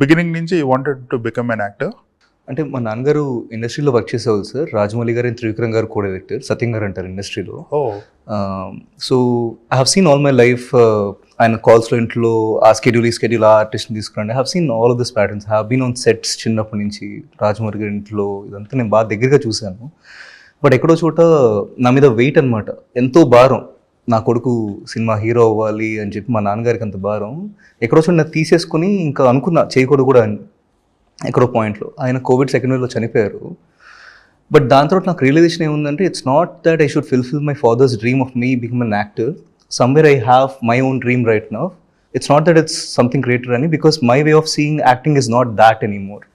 Beginning నుంచి you wanted to become an actor? అంటే మా నాన్నగారు ఇండస్ట్రీలో వర్క్ చేసేవాళ్ళు సార్. రాజమౌళి గారు అండ్ త్రివిక్రమ్ గారు కూడా డైరెక్టర్, సత్యం గారు అంటారు ఇండస్ట్రీలో. Oh so I have seen all my life. ఆయన కాల్స్లో ఇంట్లో ఆ స్కెడ్యూల్ ఆ ఆర్టిస్ట్ని తీసుకురండి. I have seen all of this patterns. Have been on sets చిన్నప్పటి నుంచి. రాజమౌళి గారి ఇంట్లో ఇదంతా నేను బాగా దగ్గరగా చూశాను. బట్ ఎక్కడో చోట నా మీద వెయిట్ అనమాట, ఎంతో భారం. నా కొడుకు సినిమా హీరో అవ్వాలి అని చెప్పి మా నాన్నగారికి అంత భారం. ఎక్కడో చోట నాకు తీసేసుకుని ఇంకా అనుకున్నా చేయకూడదు కూడా అని. ఎక్కడో పాయింట్లో ఆయన కోవిడ్ సెకండ్ వేవ్లో చనిపోయారు. బట్ దాని తర్వాత నాకు రియలైజేషన్ ఏముందంటే, it's not that I should fulfil my father's dream of me become an actor. Somewhere I have my own dream right now. It's not that it's something greater అని, because my way of seeing acting is not that anymore.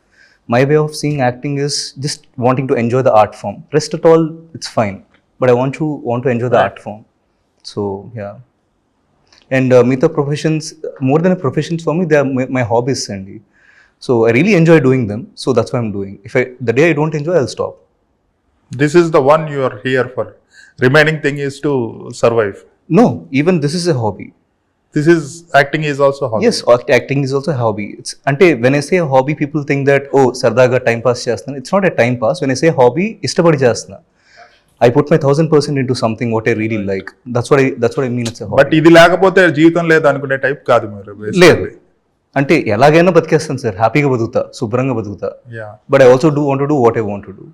My way of seeing acting is just wanting to enjoy the art form. Rest at all, it's fine. But I want to enjoy the art form. So, yeah. And Mita professions, more than a professions for me, they are my hobbies. Sandy. So, I really enjoy doing them. So, that's why I'm doing. The day I don't enjoy, I'll stop. This is the one you are here for. Remaining thing is to survive. No, even this is a hobby. This is acting is also hobby. Yes, acting is also a hobby. It's ante when I say a hobby, people think that oh sardaga time pass chestana. It's not a time pass. When I say hobby, istabadi chestana. I put my 1000% into something what I really like. That's what I mean. It's a hobby. But ఇది లేకపోతే జీవితం లేదు అనుకునే type కాదు మీరు. లేదు అంటే ఎలాగైనా బతికేస్తాను సార్, హ్యాపీగా బతుకుతా, శుభ్రంగా బతుకుతా. Yeah. But I also want to do what I want to do.